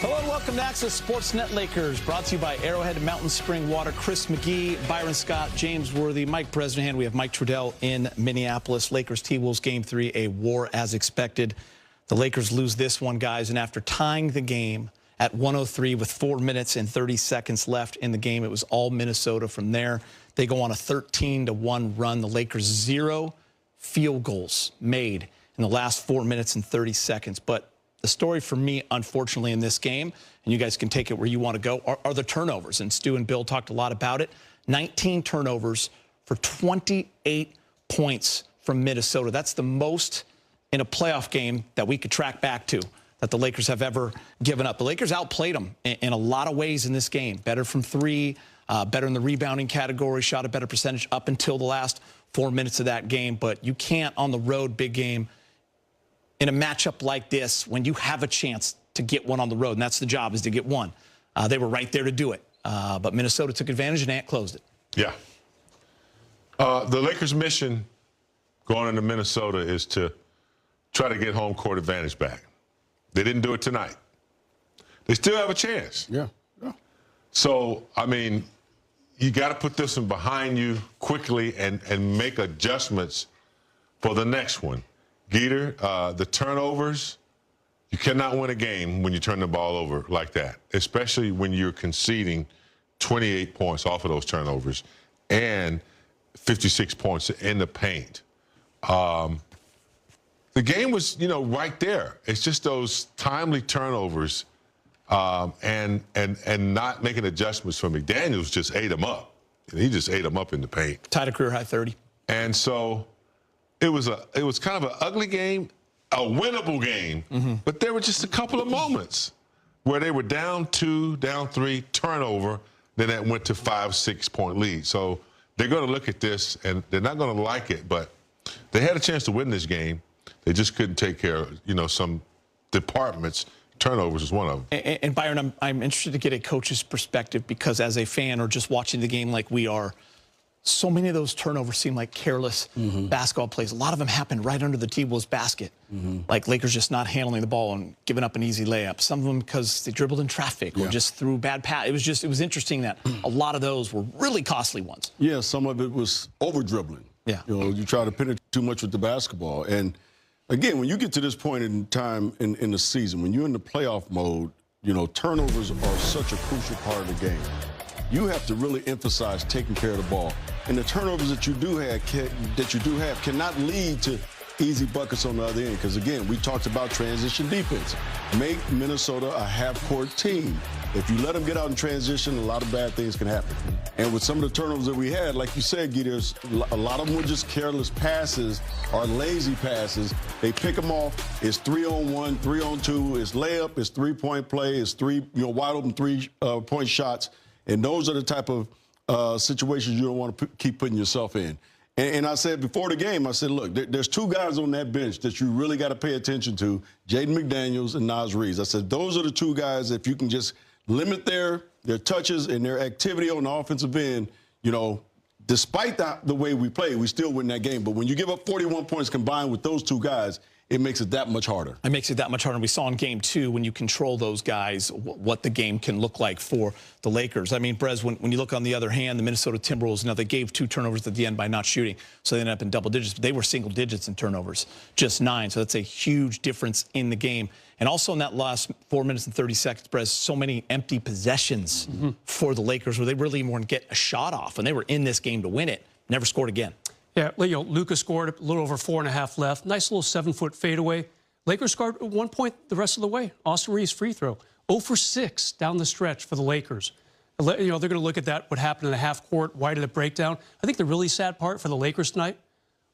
Hello and welcome to Access Sportsnet Lakers, brought to you by Arrowhead Mountain Spring Water. Chris McGee, Byron Scott, James Worthy, Mike Bresnahan. We have Mike Trudell in Minneapolis. Lakers T-Wolves Game 3, a war as expected. The Lakers lose this one, guys, and after tying the game at 103 with 4 minutes and 30 seconds left in the game, it was all Minnesota from there. They go on a 13-1 run. The Lakers 0 field goals made in the last 4 minutes and 30 seconds. But the story for me, unfortunately, in this game, and you guys can take it where you want to go, are the turnovers. And Stu and Bill talked a lot about it. 19 turnovers for 28 points from Minnesota. That's the most in a playoff game that we could track back to that the Lakers have ever given up. The Lakers outplayed them in a lot of ways in this game. Better from three, better in the rebounding category, shot a better percentage up until the last 4 minutes of that game. But you can't, on the road, big game, in a matchup like this, when you have a chance to get one on the road, and that's the job, is to get one. They were right there to do it. But Minnesota took advantage, and Ant closed it. Yeah. The Lakers' mission going into Minnesota is to try to get home court advantage back. They didn't do it tonight. They still have a chance. Yeah. So, I mean, you got to put this one behind you quickly and make adjustments for the next one. Geeter, the turnovers, you cannot win a game when you turn the ball over like that, especially when you're conceding 28 points off of those turnovers and 56 points in the paint. The game was, right there. It's just those timely turnovers and not making adjustments for McDaniels just ate them up. He just ate them up in the paint. Tied a career high 30. And so it was kind of an ugly game, a winnable game, but there were just a couple of moments where they were down 2, down 3, turnover, then that went to 5-6 point lead. So they're going to look at this and they're not going to like it, but they had a chance to win this game. They just couldn't take care of, some departments. Turnovers is one of them. And Byron, I'm interested to get a coach's perspective, because as a fan or just watching the game like we are, so many of those turnovers seem like careless basketball plays. A lot of them happened right under the T-Wolves basket. Like Lakers just not handling the ball and giving up an easy layup. Some of them because they dribbled in traffic or just threw bad pass. It was interesting that a lot of those were really costly ones. Yeah, some of it was over-dribbling. Yeah. You try to penetrate too much with the basketball. And, again, when you get to this point in time in the season, when you're in the playoff mode, turnovers are such a crucial part of the game. You have to really emphasize taking care of the ball. And the turnovers that you do have cannot lead to easy buckets on the other end. Because, again, we talked about transition defense. Make Minnesota a half-court team. If you let them get out in transition, a lot of bad things can happen. And with some of the turnovers that we had, like you said, Guy, a lot of them were just careless passes or lazy passes. They pick them off. It's 3-on-1, 3-on-2. It's layup. It's three-point play. It's wide open three-point shots. And those are the type of situations you don't want to keep putting yourself in. And I said before the game, I said, look, there's two guys on that bench that you really got to pay attention to, Jaden McDaniels and Naz Reid. I said, those are the two guys, if you can just limit their touches and their activity on the offensive end, despite the way we play, we still win that game. But when you give up 41 points combined with those two guys, it makes it that much harder. It makes it that much harder. We saw in Game 2, when you control those guys, what the game can look like for the Lakers. I mean, Brez, when you look on the other hand, the Minnesota Timberwolves, they gave 2 turnovers at the end by not shooting, so they ended up in double digits. But they were single digits in turnovers, just 9. So that's a huge difference in the game. And also in that last 4 minutes and 30 seconds, Brez, so many empty possessions for the Lakers where they really weren't getting a shot off, and they were in this game to win it. Never scored again. Yeah, Luka scored a little over 4.5 left. Nice little 7-foot fadeaway. Lakers scored at 1 point the rest of the way. Austin Reeves free throw. 0 for 6 down the stretch for the Lakers. They're going to look at that, what happened in the half court, why did it break down? I think the really sad part for the Lakers tonight,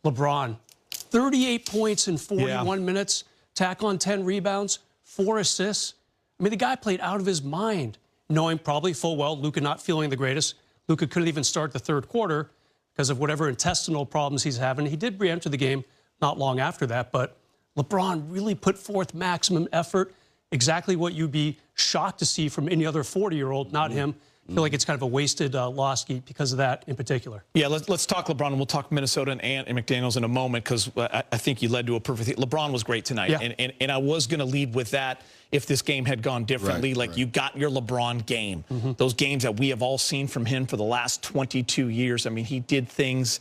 LeBron, 38 points in 41 minutes, tack on 10 rebounds, 4 assists. I mean, the guy played out of his mind, knowing probably full well Luka not feeling the greatest. Luka couldn't even start the third quarter because of whatever intestinal problems he's having. He did re-enter the game not long after that, but LeBron really put forth maximum effort, exactly what you'd be shocked to see from any other 40-year-old, not him. I feel like it's kind of a wasted loss because of that in particular. Yeah, let's talk LeBron, and we'll talk Minnesota and Ant and McDaniels in a moment, because I think you led to a perfect. LeBron was great tonight, Yeah. and I was going to lead with that if this game had gone differently. You got your LeBron game, those games that we have all seen from him for the last 22 years. I mean, he did things,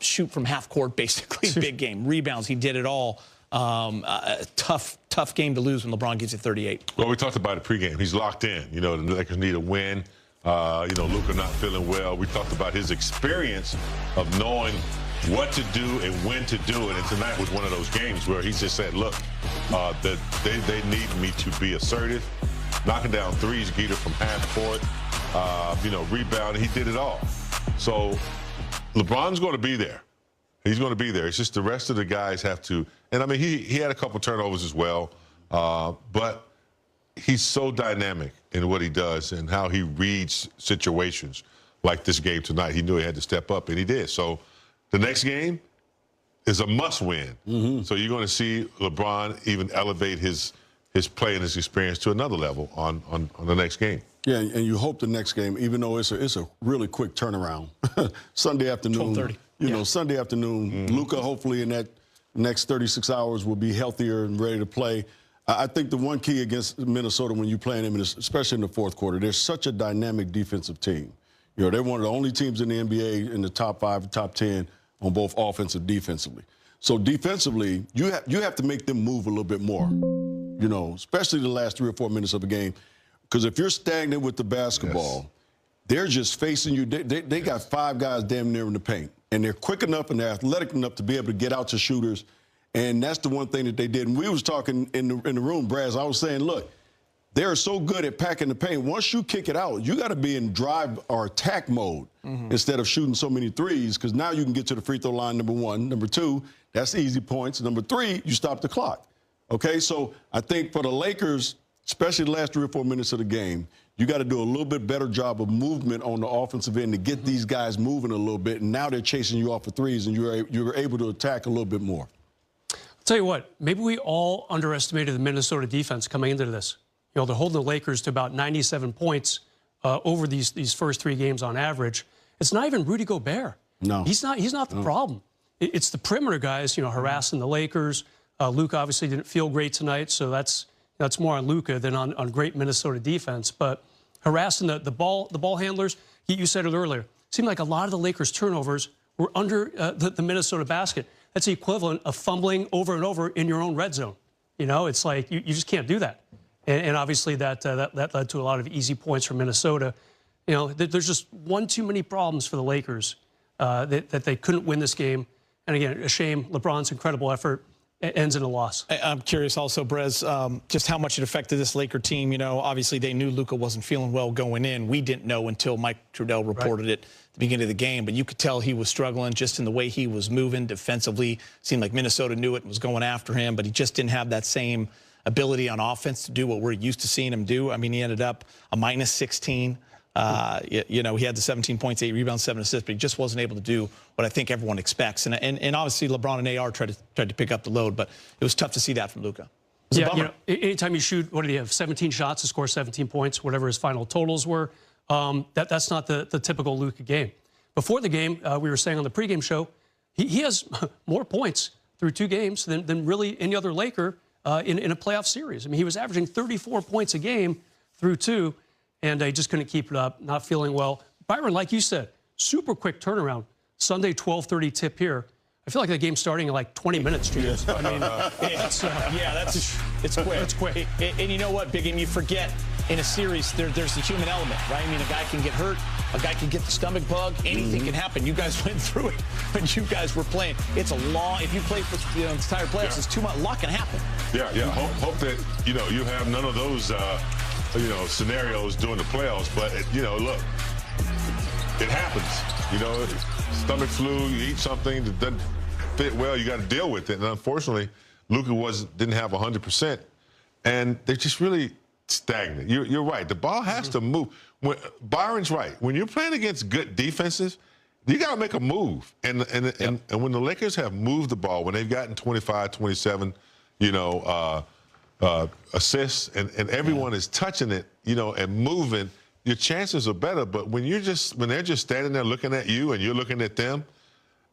shoot from half court, basically, big game, rebounds. He did it all. Tough game to lose when LeBron gives you 38. Well, we talked about it pregame. He's locked in. You know, the Lakers need a win. Luka not feeling well. We talked about his experience of knowing what to do and when to do it. And tonight was one of those games where he just said, look, that they need me to be assertive, knocking down threes, Geeter from half court, rebounding. He did it all. So LeBron's going to be there. He's going to be there. It's just the rest of the guys have to. And, I mean, he had a couple turnovers as well. But he's so dynamic in what he does and how he reads situations like this game tonight. He knew he had to step up, and he did. So the next game is a must-win. So you're going to see LeBron even elevate his play and his experience to another level on the next game. Yeah, and you hope the next game, even though it's a really quick turnaround, Sunday afternoon. 12:30. Sunday afternoon. Luka, hopefully in that next 36 hours, will be healthier and ready to play. I think the one key against Minnesota when you're playing them, especially in the fourth quarter, they're such a dynamic defensive team. You know, they're one of the only teams in the NBA in the top 5 and top 10 on both offensive and defensively. So defensively, you have to make them move a little bit more, you know, especially the last 3 or 4 minutes of a game. Because if you're stagnant with the basketball, they're just facing you. They got 5 guys damn near in the paint. And they're quick enough and they're athletic enough to be able to get out to shooters. And that's the one thing that they did. And we was talking in the room, Braz, I was saying, look, they're so good at packing the paint. Once you kick it out, you got to be in drive or attack mode instead of shooting so many threes, because now you can get to the free throw line, number 1. Number 2, that's easy points. Number 3, you stop the clock. Okay, so I think for the Lakers, especially the last 3 or 4 minutes of the game, you got to do a little bit better job of movement on the offensive end to get these guys moving a little bit. And now they're chasing you off for threes, and you're able to attack a little bit more. I'll tell you what, maybe we all underestimated the Minnesota defense coming into this. You know, they're holding the Lakers to about 97 points over these first 3 games on average. It's not even Rudy Gobert. No. He's not the problem. It's the perimeter guys, you know, harassing the Lakers. Luka obviously didn't feel great tonight, so that's more on Luka than on great Minnesota defense. But harassing the ball handlers, you said it earlier, it seemed like a lot of the Lakers' turnovers were under the Minnesota basket. That's the equivalent of fumbling over and over in your own red zone. You know, it's like you just can't do that. And obviously that led to a lot of easy points for Minnesota. You know, there's just one too many problems for the Lakers that they couldn't win this game. And again, a shame. LeBron's incredible effort ends in a loss. I'm curious also, Brez, just how much it affected this Laker team. You know, obviously they knew Luka wasn't feeling well going in. We didn't know until Mike Trudell reported it at the beginning of the game. But you could tell he was struggling just in the way he was moving defensively. Seemed like Minnesota knew it and was going after him, but he just didn't have that same ability on offense to do what we're used to seeing him do. I mean, he ended up a minus 16. You know, he had the 17 points, 8 rebounds, 7 assists, but he just wasn't able to do what I think everyone expects. And obviously LeBron and AR tried to pick up the load, but it was tough to see that from Luka. Yeah, you know, anytime you shoot, what did he have, 17 shots to score 17 points, whatever his final totals were, that's not the typical Luka game. Before the game, we were saying on the pregame show, he has more points through 2 games than really any other Laker in a playoff series. I mean, he was averaging 34 points a game through 2, and he just couldn't keep it up, not feeling well. Byron, like you said, super quick turnaround. Sunday, 12:30 tip here. I feel like the game's starting in like 20 minutes, James. I mean, it's quick. It's quick. And you know what, Big Game, you forget in a series there's the human element, right? I mean, a guy can get hurt, a guy can get the stomach bug, anything can happen. You guys went through it when you guys were playing. It's a long, if you play for the entire playoffs, it's too much. A lot can happen. Yeah. Hope that, you know, you have none of those, scenarios during the playoffs. But, look, it happens. You know, stomach flu, you eat something that doesn't fit well, you got to deal with it. And unfortunately, Luka didn't have 100%. And they're just really stagnant. You're right. The ball has to move. Byron's right. When you're playing against good defenses, you got to make a move. And when the Lakers have moved the ball, when they've gotten 25, 27, assists, and everyone is touching it, and moving, your chances are better. But when they're just standing there looking at you and you're looking at them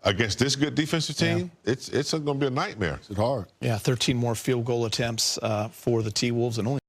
against this good defensive team, it's going to be a nightmare. It's hard. Yeah, 13 more field goal attempts for the T-Wolves and only